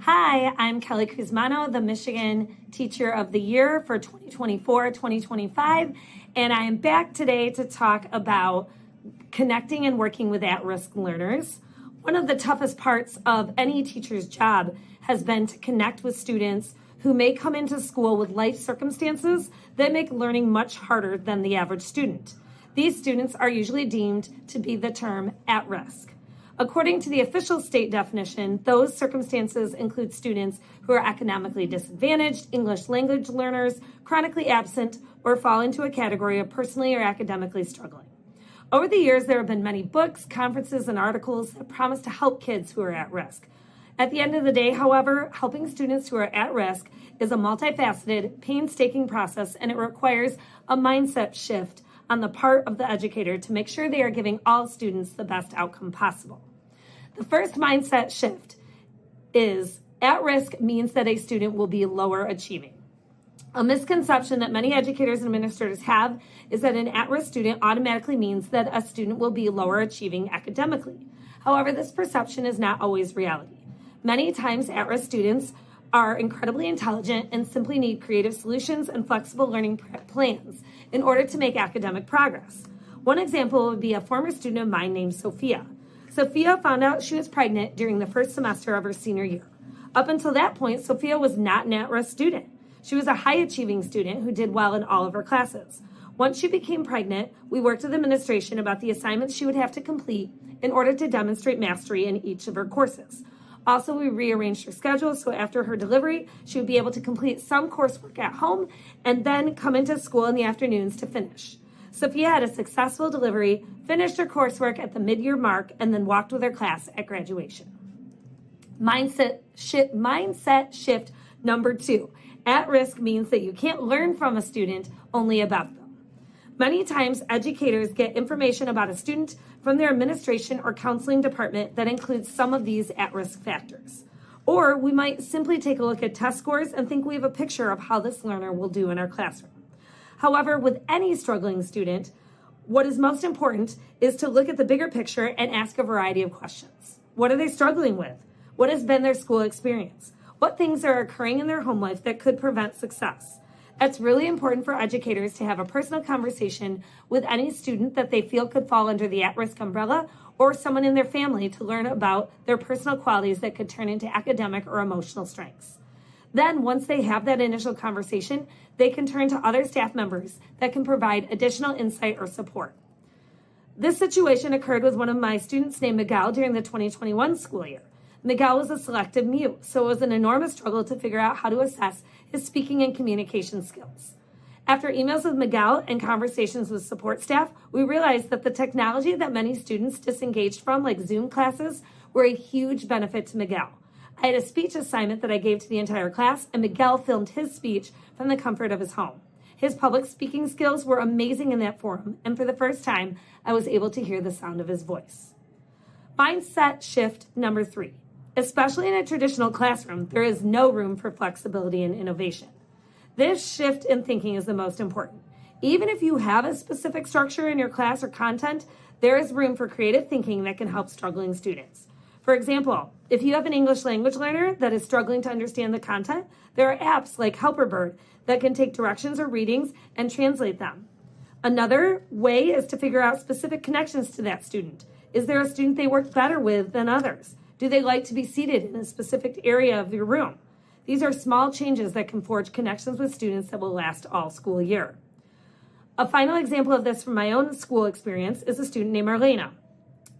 Hi, I'm Kelley Cusmano, the Michigan Teacher of the Year for 2024-2025, and I am back today to talk about connecting and working with at-risk learners. One of the toughest parts of any teacher's job has been to connect with students who may come into school with life circumstances that make learning much harder than the average student. These students are usually deemed to be the term at risk. According to the official state definition, those circumstances include students who are economically disadvantaged, English language learners, chronically absent, or fall into a category of personally or academically struggling. Over the years, there have been many books, conferences, and articles that promise to help kids who are at risk. At the end of the day, however, helping students who are at risk is a multifaceted, painstaking process, and it requires a mindset shift on the part of the educator to make sure they are giving all students the best outcome possible. The first mindset shift is at risk means that a student will be lower achieving. A misconception that many educators and administrators have is that an at-risk student automatically means that a student will be lower achieving academically. However, this perception is not always reality. Many times at-risk students are incredibly intelligent and simply need creative solutions and flexible learning plans in order to make academic progress. One example would be a former student of mine named Sophia. Sophia found out she was pregnant during the first semester of her senior year. Up until that point, Sophia was not an at-risk student. She was a high-achieving student who did well in all of her classes. Once she became pregnant, we worked with administration about the assignments she would have to complete in order to demonstrate mastery in each of her courses. Also, we rearranged her schedule so after her delivery, she would be able to complete some coursework at home and then come into school in the afternoons to finish. Sophia had a successful delivery, finished her coursework at the mid-year mark, and then walked with her class at graduation. Mindset shift number 2. At risk means that you can't learn from a student, only about them. Many times, educators get information about a student from their administration or counseling department that includes some of these at-risk factors. Or we might simply take a look at test scores and think we have a picture of how this learner will do in our classroom. However, with any struggling student, what is most important is to look at the bigger picture and ask a variety of questions. What are they struggling with? What has been their school experience? What things are occurring in their home life that could prevent success? It's really important for educators to have a personal conversation with any student that they feel could fall under the at-risk umbrella or someone in their family to learn about their personal qualities that could turn into academic or emotional strengths. Then, once they have that initial conversation, they can turn to other staff members that can provide additional insight or support. This situation occurred with one of my students named Miguel during the 2021 school year. Miguel was a selective mute, so it was an enormous struggle to figure out how to assess his speaking and communication skills. After emails with Miguel and conversations with support staff, we realized that the technology that many students disengaged from, like Zoom classes, were a huge benefit to Miguel. I had a speech assignment that I gave to the entire class, and Miguel filmed his speech from the comfort of his home. His public speaking skills were amazing in that forum, and for the first time, I was able to hear the sound of his voice. Mindset shift number 3. Especially in a traditional classroom, there is no room for flexibility and innovation. This shift in thinking is the most important. Even if you have a specific structure in your class or content, there is room for creative thinking that can help struggling students. For example, if you have an English language learner that is struggling to understand the content, there are apps like Helperbird that can take directions or readings and translate them. Another way is to figure out specific connections to that student. Is there a student they work better with than others? Do they like to be seated in a specific area of your room? These are small changes that can forge connections with students that will last all school year. A final example of this from my own school experience is a student named Marlena.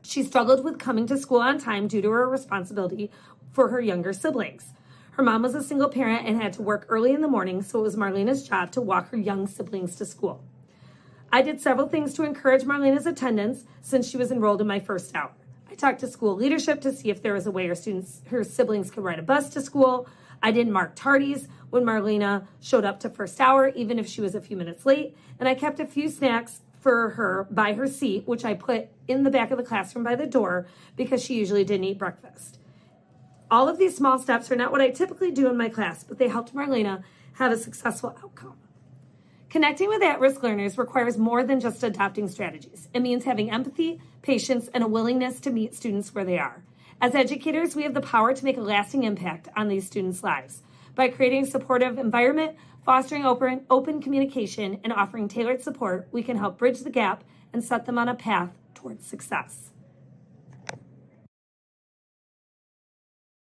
She struggled with coming to school on time due to her responsibility for her younger siblings. Her mom was a single parent and had to work early in the morning, so it was Marlena's job to walk her young siblings to school. I did several things to encourage Marlena's attendance since she was enrolled in my first hour. I talked to school leadership to see if there was a way her siblings could ride a bus to school. I didn't mark tardies when Marlena showed up to first hour, even if she was a few minutes late. And I kept a few snacks for her by her seat, which I put in the back of the classroom by the door because she usually didn't eat breakfast. All of these small steps are not what I typically do in my class, but they helped Marlena have a successful outcome. Connecting with at-risk learners requires more than just adopting strategies. It means having empathy, patience, and a willingness to meet students where they are. As educators, we have the power to make a lasting impact on these students' lives. By creating a supportive environment, fostering open communication, and offering tailored support, we can help bridge the gap and set them on a path towards success.